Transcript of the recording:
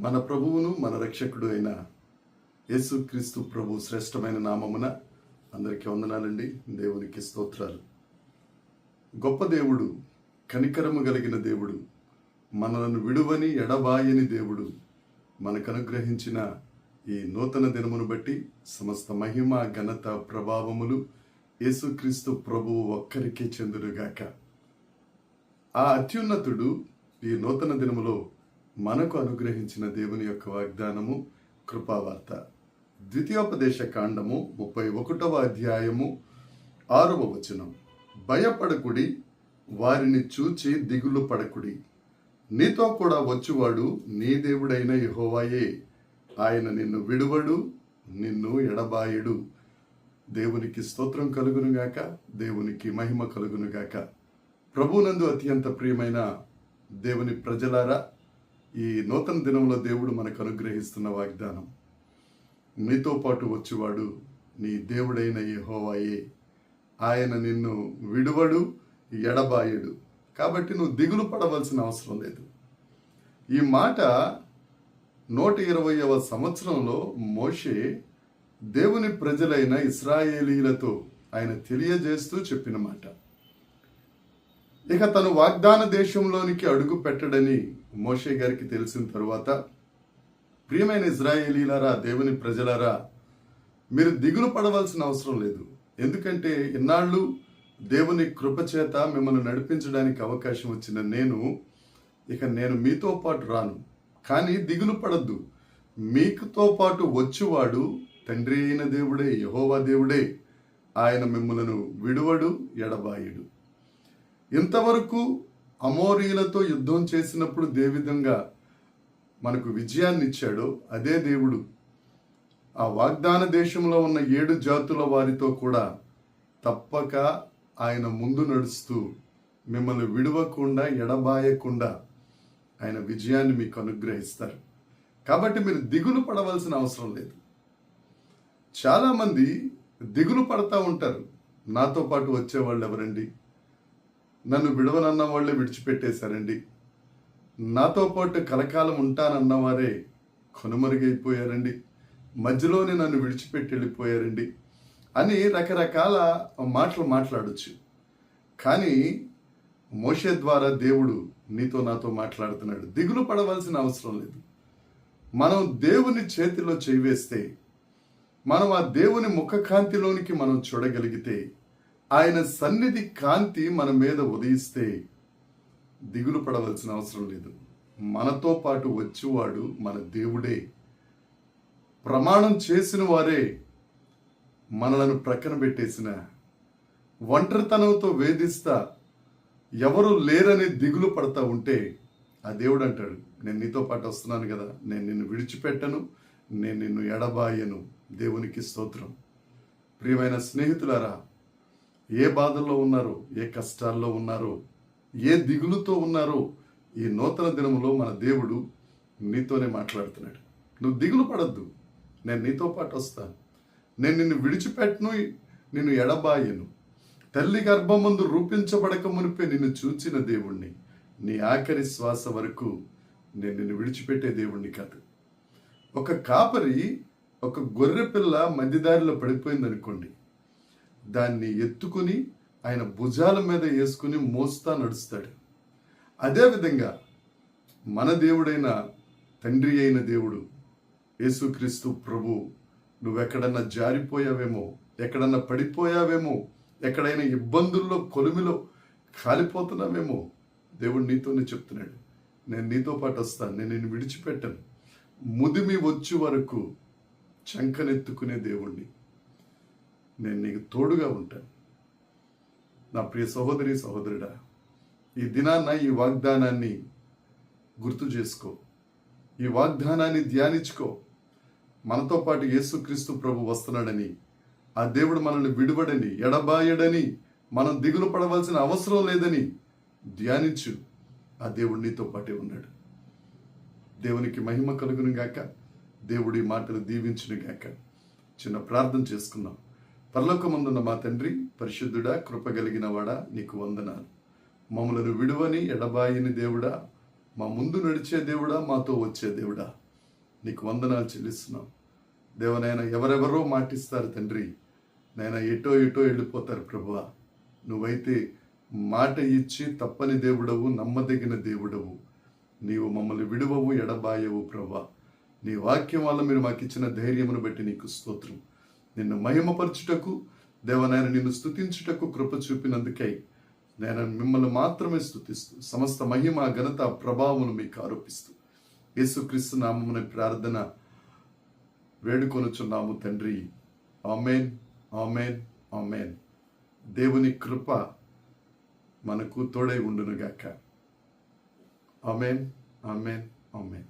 మన ప్రభువును మన రక్షకుడు అయిన యేసుక్రీస్తు ప్రభు శ్రేష్టమైన నామమున అందరికీ వందనాలండి. దేవునికి స్తోత్రాలు. గొప్ప దేవుడు, కనికరము కలిగిన దేవుడు, మనలను విడువని ఎడబాయని దేవుడు మనకు అనుగ్రహించిన ఈ నూతన దినమును బట్టి సమస్త మహిమ, ఘనత, ప్రభావములు యేసుక్రీస్తు ప్రభువు ఒక్కరికే చెందునుగాక. ఆ అత్యున్నతుడు ఈ నూతన దినములో మనకు అనుగ్రహించిన దేవుని యొక్క వాగ్దానము కృపావార్త. ద్వితీయోపదేశ కాండము 31వ అధ్యాయము 6వ వచనం. భయపడకుడి, వారిని చూచి దిగులు పడకుడి. నీతో కూడా వచ్చువాడు నీ దేవుడైన యెహోవాయే. ఆయన నిన్ను విడువడు, నిన్ను ఎడబాయడు. దేవునికి స్తోత్రం కలుగునుగాక, దేవునికి మహిమ కలుగునుగాక. ప్రభునందు అత్యంత ప్రియమైన దేవుని ప్రజలారా, ఈ నూతన దినంలో దేవుడు మనకు అనుగ్రహిస్తున్న వాగ్దానం, నీతో పాటు వచ్చేవాడు నీ దేవుడైన యెహోవాయే. ఆయన నిన్ను విడువడు, ఎడబాయడు. కాబట్టి నువ్వు దిగులు పడవలసిన అవసరం లేదు. ఈ మాట 120వ సంవత్సరంలో మోషే దేవుని ప్రజలైన ఇశ్రాయేలీలతో ఆయన తెలియజేస్తూ చెప్పిన మాట. ఇక తను వాగ్దాన దేశంలోనికి అడుగు పెట్టడని మోషే గారికి తెలిసిన తరువాత, ప్రియమైన ఇశ్రాయేలీలారా, దేవుని ప్రజలారా, మీరు దిగులు పడవలసిన అవసరం లేదు. ఎందుకంటే ఇన్నాళ్ళు దేవుని కృపచేత మిమ్మల్ని నడిపించడానికి అవకాశం వచ్చిన నేను మీతో పాటు రాను. కానీ దిగులు పడద్దు. మీకుతో పాటు వచ్చువాడు తండ్రి అయిన దేవుడే, యెహోవా దేవుడే. ఆయన మిమ్మలను విడువడు, ఎడబాయుడు. ఇంతవరకు అమోరీలతో యుద్ధం చేసినప్పుడు ఏ విధంగా మనకు విజయాన్ని ఇచ్చాడో అదే దేవుడు ఆ వాగ్దాన దేశంలో ఉన్న 7 జాతుల వారితో కూడా తప్పక ఆయన ముందు నడుస్తూ మిమ్మల్ని విడవకుండా, ఎడబాయకుండా ఆయన విజయాన్ని మీకు అనుగ్రహిస్తారు. కాబట్టి మీరు దిగులు పడవలసిన అవసరం లేదు. చాలామంది దిగులు పడతా ఉంటారు. నాతో పాటు వచ్చేవాళ్ళు ఎవరండి? నన్ను విడవనన్న వాళ్ళే విడిచిపెట్టేశారండి. నాతో పాటు కలకాలం ఉంటానన్నవారే కనుమరుగైపోయారండి. మధ్యలోనే నన్ను విడిచిపెట్టి వెళ్ళిపోయారండి అని రకరకాల మాటలు మాట్లాడొచ్చు. కానీ మోషే ద్వారా దేవుడు నీతో నాతో మాట్లాడుతున్నాడు. దిగులు పడవలసిన అవసరం లేదు. మనం దేవుని చేతిలో చేయివేస్తే, మనం ఆ దేవుని ముఖకాంతిలోనికి మనం చూడగలిగితే, ఆయన సన్నిధి కాంతి మన మీద ఉదయిస్తే దిగులు పడవలసిన అవసరం లేదు. మనతో పాటు వచ్చేవాడు మన దేవుడే. ప్రమాణం చేసిన వారే మనలను ప్రక్కన పెట్టేసిన, ఒంటరితనంతో వేధిస్తా ఎవరు లేరని దిగులు పడతా ఉంటే ఆ దేవుడు అంటాడు, నేను నీతో పాటు వస్తున్నాను కదా, నేను నిన్ను విడిచిపెట్టను, నేను నిన్ను ఎడబాయను. దేవునికి స్తోత్రం. ప్రియమైన స్నేహితులారా, ఏ బాధల్లో ఉన్నారో, ఏ కష్టాల్లో ఉన్నారో, ఏ దిగులుతో ఉన్నారో, ఈ నూతన దినములో మన దేవుడు నీతోనే మాట్లాడుతున్నాడు. నువ్వు దిగులు పడద్దు. నేను నీతో పాటు వస్తాను. నేను నిన్ను విడిచిపెట్టను, నిన్ను ఎడబాయను. తల్లి గర్భమందు రూపించబడక మునిపే నిన్ను చూచిన దేవుణ్ణి. నీ ఆఖరి శ్వాస వరకు నేను నిన్ను విడిచిపెట్టే దేవుణ్ణి కాదు. ఒక కాపరి ఒక గొర్రె పిల్ల మధ్యదారిలో పడిపోయింది అనుకోండి, దాన్ని ఎత్తుకుని ఆయన భుజాల మీద వేసుకుని మోస్తా నడుస్తాడు. అదేవిధంగా మన దేవుడైన తండ్రి అయిన దేవుడు యేసుక్రీస్తు ప్రభు, నువ్వెక్కడన్నా జారిపోయావేమో, ఎక్కడన్నా పడిపోయావేమో, ఎక్కడైనా ఇబ్బందుల్లో కొలిమిలో కాలిపోతున్నావేమో, దేవుడు నీతోనే చెప్తున్నాడు, నేను నీతో పాటు వస్తాను, నేను నిన్ను విడిచిపెట్టను. ముదిమి వచ్చే వరకు చంకనెత్తుకునే దేవుణ్ణి. నేను నీకు తోడుగా ఉంటాను. నా ప్రియ సహోదరి, సహోదరుడా, ఈ దినాన్న ఈ వాగ్దానాన్ని గుర్తు చేసుకో. ఈ వాగ్దానాన్ని ధ్యానించుకో. మనతో పాటు యేసుక్రీస్తు ప్రభు వస్తున్నాడని, ఆ దేవుడు మనల్ని విడువడని, ఎడబాయడని, మనం దిగులు పడవలసిన అవసరం లేదని ధ్యానించు. ఆ దేవుడు నీతో పాటే ఉన్నాడు. దేవునికి మహిమ కలుగును గాక. దేవుడి మాటలు దీవించును గాక. చిన్న ప్రార్థన చేసుకుందాం. పరలోకమందున్న మా తండ్రి, పరిశుద్ధుడా, కృపగలిగిన వాడా, నీకు వందనాలు. మమ్మలను విడువని, ఎడబాయని దేవుడా, మా ముందు నడిచే దేవుడా, మాతో వచ్చే దేవుడా, నీకు వందనాలు చెల్లిస్తున్నాం. దేవనైనా ఎవరెవరో మాటిస్తారు తండ్రి, నైనా ఎటో వెళ్ళిపోతారు ప్రభువా. నువ్వైతే మాట ఇచ్చి తప్పని దేవుడవు, నమ్మదగిన దేవుడవు. నీవు మమ్మల్ని విడువవు, ఎడబాయవు ప్రభువా. నీ వాక్యం వల్ల మీరు మాకు ఇచ్చిన ధైర్యమును బట్టి నీకు స్తోత్రం. నిన్ను మహిమపరచుటకు దేవనైనా నిన్ను స్తుతించుటకు కృప చూపినందుకై నేను మిమ్మల్ని మాత్రమే స్తుతిస్తూ సమస్త మహిమ ఘనత ప్రభావమును మీకు ఆరోపిస్తూ యేసుక్రీస్తు నామమున ప్రార్థన వేడుకొనుచున్నాము తండ్రి. ఆమేన్, ఆమేన్, ఆమేన్. దేవుని కృప మనకు తోడై ఉండునుగాక. ఆమేన్, ఆమేన్, ఆమేన్.